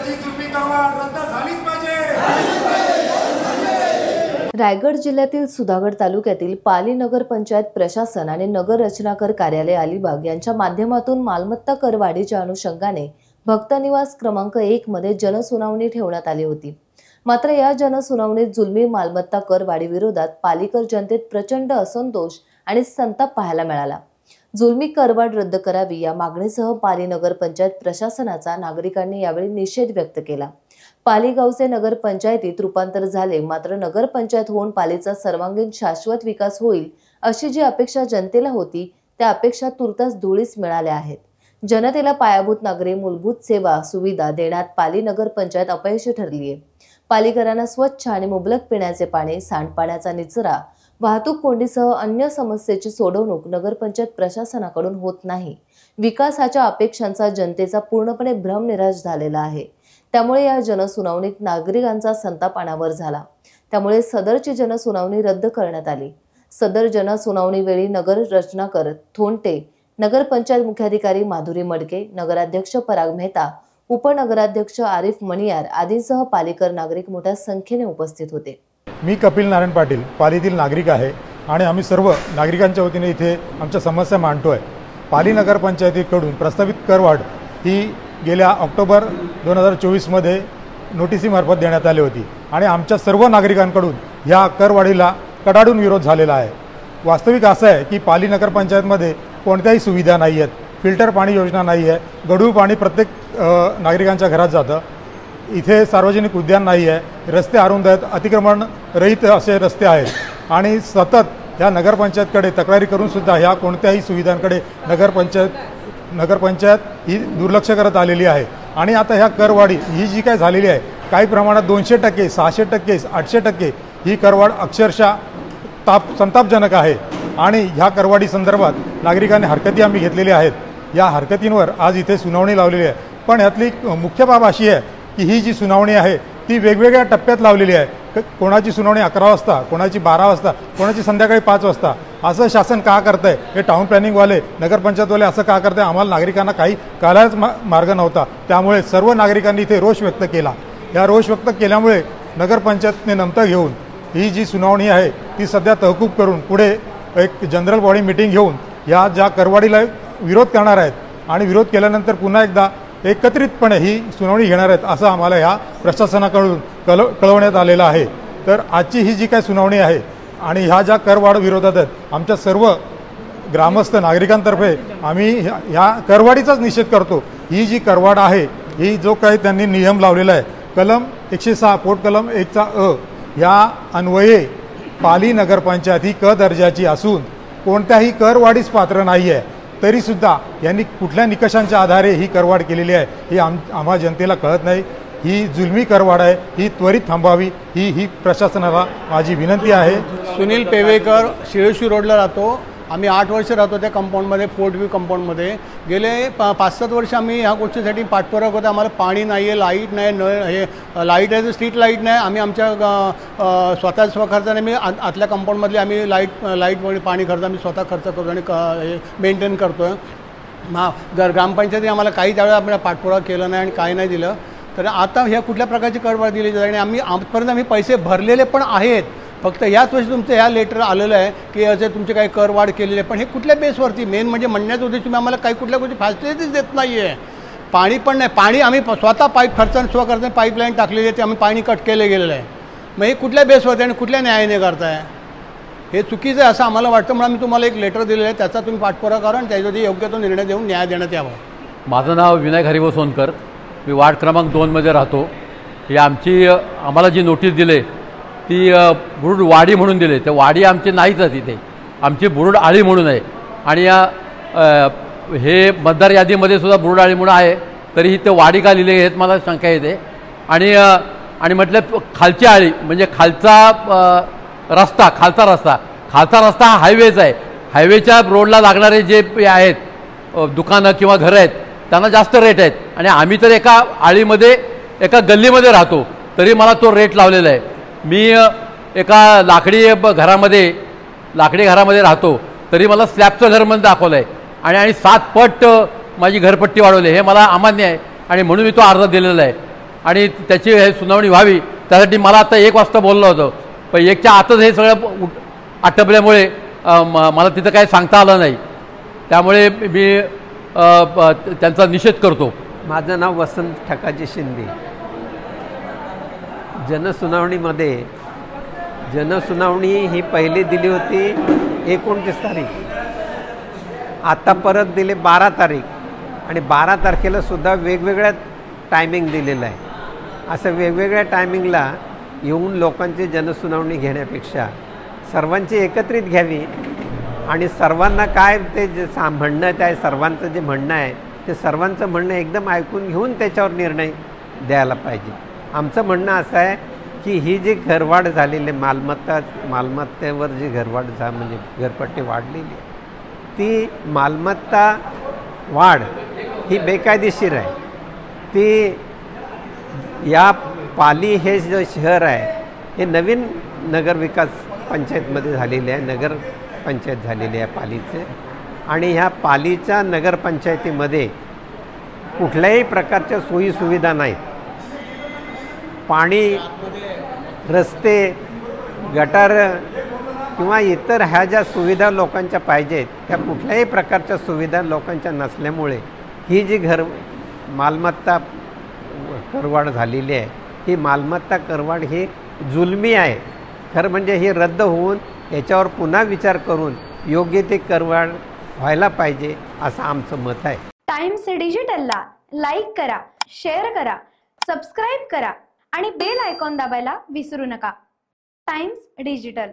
पंचायतची जुलमी करवाढ रद्द झालीच पाहिजे। रायगड जिल्ह्यातील सुधागड तालुक्यातील पाली नगर पंचायत प्रशासन आणि नगर रचनाकर कार्यालय अलिबाग यांच्या माध्यमातून मालमत्ता करवाढीच्या अनुषंगाने भक्तनिवास क्रमांक 1 मध्ये जनसुनावणी ठेवण्यात आली होती। मात्र या जनसुनावणीत जुलमी मालमत्ता करवाढी विरोधात पालिकर जनतेत प्रचंड असंतोष आणि संताप पाहायला मिळाला। जुलमी करवाढ रद्द करावी या मागणीसह पाली नगर पंचायत प्रशासनाचा नागरिकांनी यावेळी निषेध व्यक्त केला। पाली गावचे नगर पंचायतीत रूपांतर झाले, मात्र नगर पंचायत होऊन पालीचा सर्वांगीण शाश्वत विकास होईल अशी जी अपेक्षा जनतेला होती त्या अपेक्षा तुर्तास धुळीस मिळाल्या आहेत। जनतेला पायाभूत नागरी मूलभूत सेवा सुविधा देण्यात पाली नगर पंचायत अपयशी ठरली आहे। पालिकरांना स्वच्छ आणि मुबलक पिण्याचे पाणी, सांडपाण्याचा निचरा, वाहतूक कोंडीसह अन्य समस्येची सोडवणूक नगरपंचायत प्रशासनाकडून होत नाही। विकासाच्या अपेक्षांचा जनतेचा पूर्णपणे भ्रमनिराश झालेला आहे। त्यामुळे या जनसुनावणीत नागरिकांचा संताप अनावर झाला। त्यामुळे सदरची जनसुनावणी रद्द करण्यात आली। सदर जनसुनावणी वेळी नगर रचनाकर थोंटे, नगरपंचायत मुख्याधिकारी माधुरी मडके, नगराध्यक्ष पराग मेहता, उपनगराध्यक्ष आरिफ मणियार आदींसह पालिकर नागरिक मोठ्या संख्येने उपस्थित होते। मी कपिल नारायण पाटील पालीतील नागरिक आहे आणि आम्ही सर्व नागरिकांच्या वतीने इथे आमच्या समस्या मांडतोय। पाली नगर पंचायतीकडून प्रस्तावित करवाढ ही गेल्या ऑक्टोबर 2024 मध्ये नोटिसीमार्फत देण्यात आली होती आणि आमच्या सर्व नागरिकांकडून या करवाढीला कडाडून विरोध झालेला आहे। वास्तविक असं आहे की पाली नगर पंचायतमध्ये कोणत्याही सुविधा नाही आहेत, फिल्टर पाणी योजना नाही आहे, गढूळ पाणी प्रत्येक नागरिकांच्या घरात जातं, इथे सार्वजनिक उद्यान नाही आहे, रस्ते अरुंद आहेत, अतिक्रमण रहित असे रस्ते आहेत आणि सतत ह्या नगरपंचायतकडे तक्रारी करून सुद्धा ह्या कोणत्याही सुविधांकडे नगरपंचायत ही दुर्लक्ष करत आलेली आहे। आणि आता ह्या करवाढी ही जी काय झालेली आहे, काही प्रमाणात 200%, 600%, 800% ही करवाढ अक्षरशः संतापजनक आहे आणि ह्या करवाढी संदर्भात नागरिकांनी हरकती आम्ही घेतलेल्या आहेत। या हरकतींवर आज इथे सुनावणी लावलेली आहे। पण यातली मुख्य बाब अशी आहे की ही जी सुनावणी आहे ती वेगवेगळ्या टप्प्यात लावलेली आहे। कोणाची सुनावणी 11 वाजता, कोणाची 12 वाजता, कोणाची संध्याकाळी 5 वाजता। असं शासन का करतंय? हे टाउन प्लॅनिंगवाले, नगरपंचायतवाले असं का करताय? आम्हाला नागरिकांना काही कळायलाच मार्ग नव्हता। त्यामुळे सर्व नागरिकांनी इथे रोष व्यक्त केला। या रोष व्यक्त केल्यामुळे नगरपंचायतने नंतर घेऊन ही जी सुनावणी आहे ती सध्या तहकूब करून पुढे एक जनरल बॉडी मीटिंग घेऊन या ज्या करवाढीला विरोध करणार आहेत आणि विरोध केल्यानंतर पुन्हा एकदा एकत्रितपणे ही सुनावणी घेणार आहेत असं आम्हाला ह्या प्रशासनाकडून कळवण्यात आलेलं आहे। तर आजची ही जी काय सुनावणी आहे आणि ह्या ज्या करवाढ विरोधात आहेत, आमच्या सर्व ग्रामस्थ नागरिकांतर्फे आम्ही ह्या करवाढीचाच निषेध करतो। ही जी करवाढ आहे ही जो काही त्यांनी नियम लावलेला आहे, कलम 106 पोट कलम 1चा अ या अन्वये पाली नगरपंचायत ही क दर्जाची असून कोणत्याही करवाढीस पात्र नाही आहे, तरीसुद्धा यांनी कुठल्या निकषांच्या आधारे ही करवाढ केलेली आहे ही आम्हा जनतेला कळत नाही। ही जुलमी करवाढ आहे, ही त्वरित थांबावी ही प्रशासनाला माझी विनंती आहे। सुनील पेवेकर, शिळेशी रोडला राहतो। आम्ही 8 वर्ष राहतो त्या कंपाऊंडमध्ये, फोर्ट व्ह्यू कंपाऊंडमध्ये। गेले 5-7 वर्ष आम्ही ह्या गोष्टीसाठी पाठपुरावा करतो। आम्हाला पाणी नाही आहे, लाईट नाही, नळ हे लाईट आहे तर स्ट्रीट लाईट नाही। आम्ही आमच्या स्वखर्चाने मी आतल्या कंपाऊंडमधली आम्ही लाईट पाणी खर्च आम्ही स्वतः खर्च करतो आणि मेंटेन करतो आहे। ग्रामपंचायतीने आम्हाला काही त्यावेळेला आपल्याला पाठपुरावा केला नाही आणि काही नाही दिलं। तर आता ह्या कुठल्या प्रकारची करवाढ दिली जाते आणि आम्ही आजपर्यंत आम्ही पैसे भरलेले पण आहेत। फक्त याच वर्षी तुमचं ह्या लेटर आलेलं आहे की असे तुमचे काही करवाढ केलेले आहे, पण हे कुठल्या बेसवरती? मेन म्हणजे म्हणण्याचं उद्देश तुम्ही आम्हाला काही कुठल्या गोष्टी फॅसिलिटीज देत नाही आहे। पाणी पण नाही, पाणी आम्ही स्वतः पाईप खर्चाने पाईपलाईन टाकलेली आहे, ते आम्ही पाणी कट केलं गेलेलं आहे। मग हे कुठल्या बेसवरती आणि कुठल्या न्यायाने करताय? हे चुकीचं आहे असं आम्हाला वाटतं। म्हणून आम्ही तुम्हाला एक लेटर दिलेलं आहे, त्याचा तुम्ही पाठपुरावा करा आणि त्याच्यावरती योग्य तो निर्णय देऊन न्याय देण्यात यावा। माझं नाव विनायक हरिभाऊ सोनकर, मी वार्ड क्रमांक 2 मध्ये राहतो। ही आम्हाला जी नोटीस दिली ती बुरुड वाडी म्हणून दिली। ते वाडी आमची नाहीच आहे, तिथे आमची बुरुड आळी म्हणून आहे आणि हे मतदार यादीमध्ये सुद्धा बुरुड आळी म्हणून आहे, तरीही ते वाडी का लिहिले आहेत मला शंका येते। आणि म्हटलं खालची आळी म्हणजे खालचा रस्ता हा हायवेच आहे। हायवेच्या रोडला लागणारे जे आहेत दुकानं किंवा घरं आहेत त्यांना जास्त रेट आहेत आणि आम्ही तर एका आळीमध्ये एका गल्लीमध्ये राहतो तरी मला तो रेट लावलेला आहे। मी एका लाकडी घरामध्ये राहतो तरी मला स्लॅबचं घर म्हणून दाखवलं आहे आणि 7 पट माझी घरपट्टी वाढवली। हे मला अमान्य आहे आणि म्हणून मी तो अर्ज दिलेला आहे। आणि त्याची हे सुनावणी व्हावी, त्यासाठी मला आता 1 वाजता बोललं होतं, पण 1च्या आतच हे सगळं आटपल्यामुळे मला तिथं काही सांगता आलं नाही. त्यामुळे मी त्यांचा निषेध करतो. माझं नाव वसंत ठकाजी शिंदे. जनसुनावणी ही पहिली दिली होती 29 तारीख, आता परत दिले 12 तारीख आणि 12 तारखेला सुद्धा वेगवेगळ्या टायमिंग दिलेलं आहे. असं वेगवेगळ्या टायमिंगला येऊन लोकांची जनसुनावणी घेण्यापेक्षा सर्वांची एकत्रित घ्यावी आणि सर्वांना काय ते जे म्हणणं आहे, सर्वांचं जे म्हणणं आहे ते सर्वांचं म्हणणं एकदम ऐकून घेऊन त्याच्यावर निर्णय द्यायला पाहिजे. आमचं म्हणणं असं आहे की ही जी घरवाढ झालेली मालमत्तेवर जी घरवाढ म्हणजे घरपट्टी वाढलेली आहे, ती मालमत्ता वाढ ही बेकायदेशीर आहे. ती या पाली हे जे शहर आहे हे नवीन नगरविकास पंचायतमध्ये झालेले आहे, नगर पंचायत झालेली आहे पालीचे. आणि ह्या पालीच्या नगरपंचायतीमध्ये कुठल्याही प्रकारच्या सोयीसुविधा नाहीत. पाणी, रस्ते, गटार किंवा इतर ह्या ज्या सुविधा लोकांच्या पाहिजेत त्या कुठल्याही प्रकारच्या सुविधा लोकांच्या नसल्यामुळे ही जी मालमत्ता करवाढ झालेली आहे, ही मालमत्ता करवाढ ही जुलमी आहे. खरं म्हणजे ही रद्द होऊन याच्यावर पुन्हा विचार करून योग्य ते करवाढ व्हायला पाहिजे असं आमचं मत आहे. टाइम्स डिजिटलला लाईक करा, शेअर करा, सबस्क्राईब करा आणि बेल आयकॉन दाबायला विसरू नका. Times digital.